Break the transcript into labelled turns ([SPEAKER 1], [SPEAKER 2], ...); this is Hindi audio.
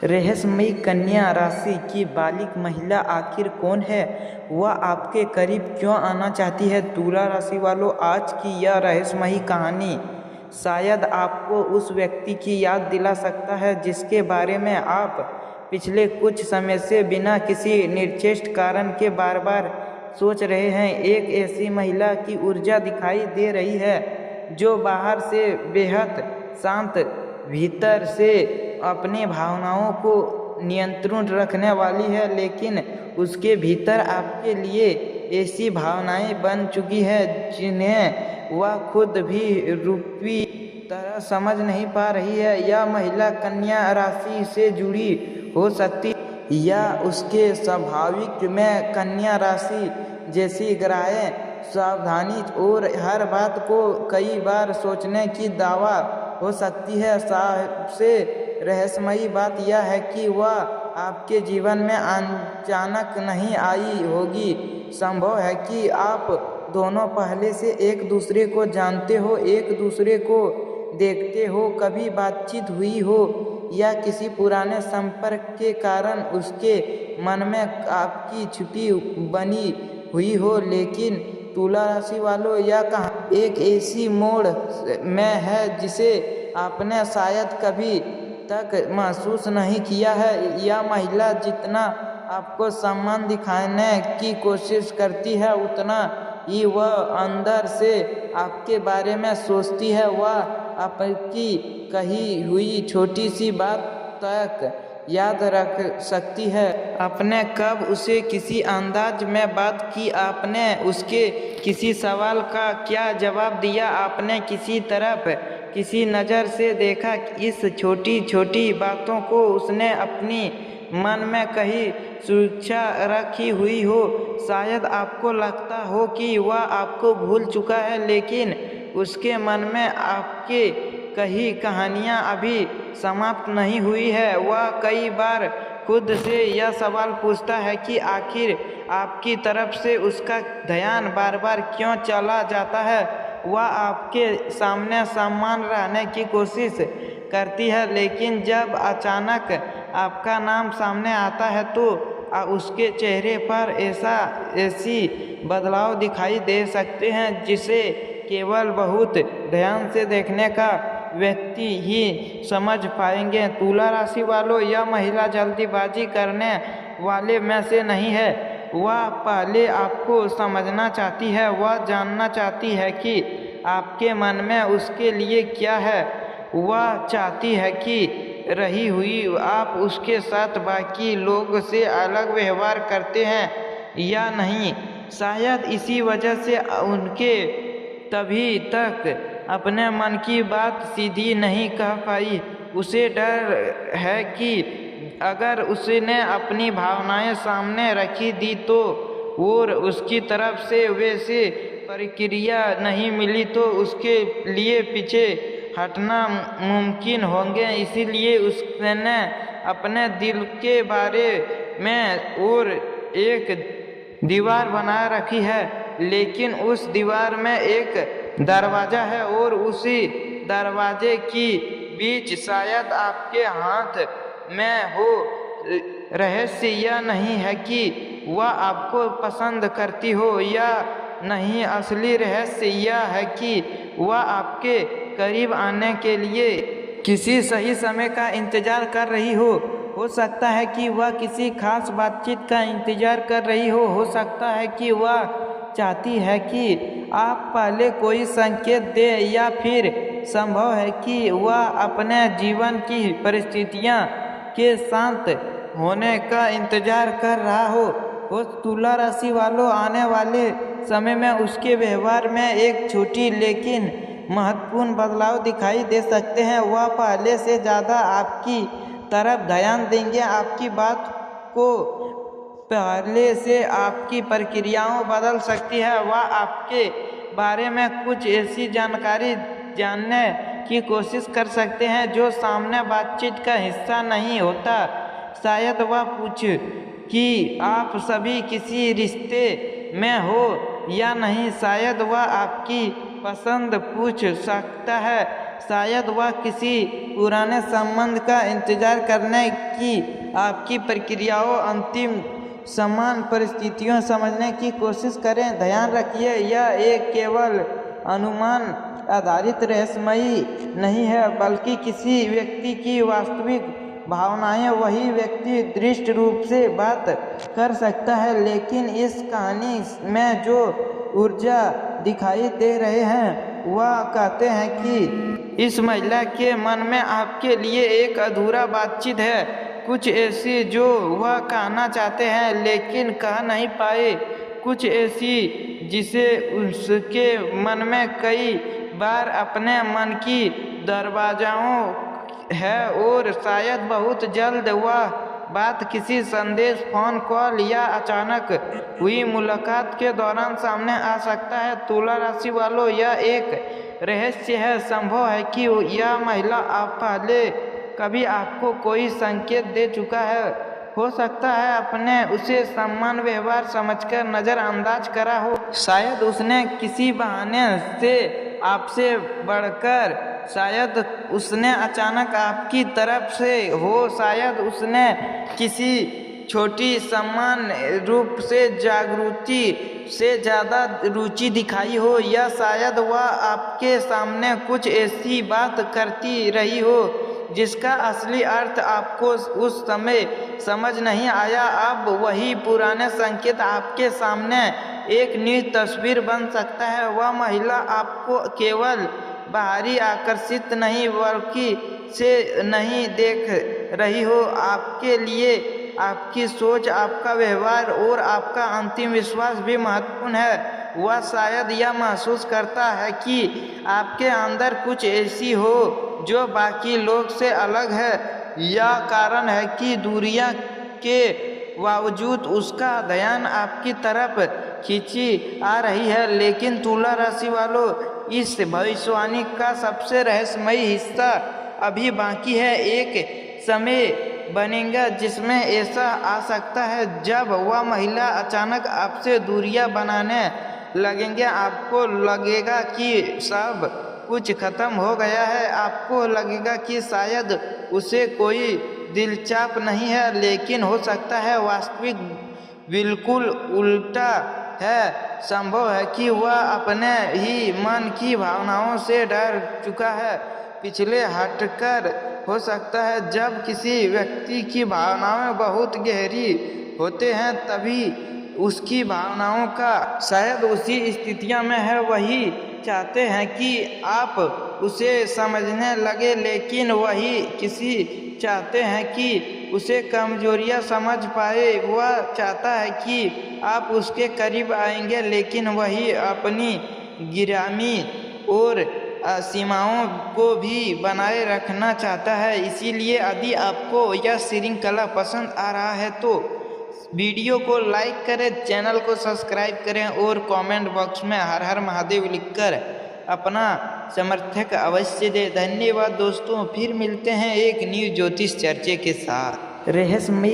[SPEAKER 1] रहस्यमयी कन्या राशि की बालिक महिला आखिर कौन है? वह आपके करीब क्यों आना चाहती है? तुला राशि वालों, आज की यह रहस्यमयी कहानी शायद आपको उस व्यक्ति की याद दिला सकता है जिसके बारे में आप पिछले कुछ समय से बिना किसी निर्दिष्ट कारण के बार बार सोच रहे हैं। एक ऐसी महिला की ऊर्जा दिखाई दे रही है जो बाहर से बेहद शांत, भीतर से अपनी भावनाओं को नियंत्रण रखने वाली है, लेकिन उसके भीतर आपके लिए ऐसी भावनाएं बन चुकी है जिन्हें वह खुद भी रूपी तरह समझ नहीं पा रही है। यह महिला कन्या राशि से जुड़ी हो सकती या उसके स्वाभाविक में कन्या राशि जैसी ग्रहें सावधानी और हर बात को कई बार सोचने की दावा हो सकती है। सबसे रहस्यमयी बात यह है कि वह आपके जीवन में अचानक नहीं आई होगी। संभव है कि आप दोनों पहले से एक दूसरे को जानते हो, एक दूसरे को देखते हो, कभी बातचीत हुई हो या किसी पुराने संपर्क के कारण उसके मन में आपकी छुपी बनी हुई हो। लेकिन तुला राशि वालों, यह कहानी एक ऐसी मोड़ में है जिसे आपने शायद कभी तक महसूस नहीं किया है। यह महिला जितना आपको सम्मान दिखाने की कोशिश करती है, उतना ही वह अंदर से आपके बारे में सोचती है। वह आपकी कही हुई छोटी सी बात तक याद रख सकती है। आपने कब उसे किसी अंदाज में बात की? आपने उसके किसी सवाल का क्या जवाब दिया? आपने किसी तरफ किसी नज़र से देखा? इस छोटी छोटी बातों को उसने अपनी मन में कहीं सुरक्षा रखी हुई हो। शायद आपको लगता हो कि वह आपको भूल चुका है, लेकिन उसके मन में आपके कई कहानियाँ अभी समाप्त नहीं हुई है। वह कई बार खुद से यह सवाल पूछता है कि आखिर आपकी तरफ से उसका ध्यान बार बार क्यों चला जाता है। वह आपके सामने समान रहने की कोशिश करती है, लेकिन जब अचानक आपका नाम सामने आता है तो उसके चेहरे पर ऐसी बदलाव दिखाई दे सकते हैं जिसे केवल बहुत ध्यान से देखने का व्यक्ति ही समझ पाएंगे। तुला राशि वालों, यह महिला जल्दीबाजी करने वाले में से नहीं है। वह पहले आपको समझना चाहती है। वह जानना चाहती है कि आपके मन में उसके लिए क्या है। वह चाहती है कि रही हुई आप उसके साथ बाकी लोग से अलग व्यवहार करते हैं या नहीं। शायद इसी वजह से उनके तभी तक अपने मन की बात सीधी नहीं कह पाई। उसे डर है कि अगर उसने अपनी भावनाएं सामने रखी दी तो और उसकी तरफ से वैसे प्रतिक्रिया नहीं मिली तो उसके लिए पीछे हटना मुमकिन होंगे। इसीलिए उसने अपने दिल के बारे में और एक दीवार बना रखी है, लेकिन उस दीवार में एक दरवाज़ा है और उसी दरवाजे की बीच शायद आपके हाथ में हो। रहस्य यह नहीं है कि वह आपको पसंद करती हो या नहीं। असली रहस्य यह है कि वह आपके करीब आने के लिए किसी सही समय का इंतज़ार कर रही हो। हो सकता है कि वह किसी खास बातचीत का इंतज़ार कर रही हो सकता है कि वह चाहती है कि आप पहले कोई संकेत दे, या फिर संभव है कि वह अपने जीवन की परिस्थितियां के शांत होने का इंतजार कर रहा हो। तुला राशि वालों, आने वाले समय में उसके व्यवहार में एक छोटी लेकिन महत्वपूर्ण बदलाव दिखाई दे सकते हैं। वह पहले से ज़्यादा आपकी तरफ ध्यान देंगे, आपकी बात को पहले से आपकी प्रक्रियाओं बदल सकती है। वह आपके बारे में कुछ ऐसी जानकारी जानने की कोशिश कर सकते हैं जो सामने बातचीत का हिस्सा नहीं होता। शायद वह पूछे कि आप सभी किसी रिश्ते में हो या नहीं। शायद वह आपकी पसंद पूछ सकता है शायद वह किसी पुराने संबंध का इंतजार करने की आपकी प्रक्रियाओं अंतिम समान परिस्थितियों समझने की कोशिश करें। ध्यान रखिए, यह एक केवल अनुमान आधारित रहस्यमयी नहीं है, बल्कि किसी व्यक्ति की वास्तविक भावनाएं वही व्यक्ति दृष्ट रूप से बात कर सकता है। लेकिन इस कहानी में जो ऊर्जा दिखाई दे रहे हैं वह कहते हैं कि इस महिला के मन में आपके लिए एक अधूरा बातचीत है, कुछ ऐसी जो वह कहना चाहते हैं लेकिन कह नहीं पाए, कुछ ऐसी जिसे उसके मन में कई बार अपने मन की दरवाजाओं है, और शायद बहुत जल्द वह बात किसी संदेश, फोन कॉल या अचानक हुई मुलाकात के दौरान सामने आ सकता है। तुला राशि वालों, यह एक रहस्य है। संभव है कि यह महिला आप पहले कभी आपको कोई संकेत दे चुका है। हो सकता है आपने उसे सम्मान व्यवहार समझकर नज़रअंदाज करा हो, शायद उसने किसी बहाने से आपसे बढ़कर, शायद उसने अचानक आपकी तरफ से हो, शायद उसने किसी छोटी सम्मान रूप से जागृति से ज़्यादा रुचि दिखाई हो, या शायद वह आपके सामने कुछ ऐसी बात करती रही हो जिसका असली अर्थ आपको उस समय समझ नहीं आया। अब वही पुराने संकेत आपके सामने एक नई तस्वीर बन सकता है। वह महिला आपको केवल बाहरी आकर्षित नहीं बल्कि से नहीं देख रही हो, आपके लिए आपकी सोच, आपका व्यवहार और आपका अंतिम विश्वास भी महत्वपूर्ण है। वह शायद यह महसूस करता है कि आपके अंदर कुछ ऐसी हो जो बाकी लोग से अलग है। यह कारण है कि दूरियां के बावजूद उसका ध्यान आपकी तरफ खींची आ रही है। लेकिन तुला राशि वालों, इस भविष्यवाणी का सबसे रहस्यमयी हिस्सा अभी बाकी है। एक समय बनेगा जिसमें ऐसा आ सकता है जब वह महिला अचानक आपसे दूरियां बनाने लगेंगे। आपको लगेगा कि सब कुछ खत्म हो गया है, आपको लगेगा कि शायद उसे कोई दिलचस्प नहीं है, लेकिन हो सकता है वास्तविक बिल्कुल उल्टा है। संभव है कि वह अपने ही मन की भावनाओं से डर चुका है, पिछले हटकर। हो सकता है जब किसी व्यक्ति की भावनाएं बहुत गहरी होते हैं तभी उसकी भावनाओं का शायद उसी स्थितियों में है। वही चाहते हैं कि आप उसे समझने लगे, लेकिन वही किसी चाहते हैं कि उसे कमजोरियां समझ पाए। वह चाहता है कि आप उसके करीब आएंगे, लेकिन वही अपनी गिरामी और सीमाओं को भी बनाए रखना चाहता है। इसीलिए यदि आपको यह श्रृंखला पसंद आ रहा है तो वीडियो को लाइक करें, चैनल को सब्सक्राइब करें और कमेंट बॉक्स में हर हर महादेव लिखकर अपना समर्थक अवश्य दें। धन्यवाद दोस्तों, फिर मिलते हैं एक न्यू ज्योतिष चर्चा के साथ। रहस्यमयी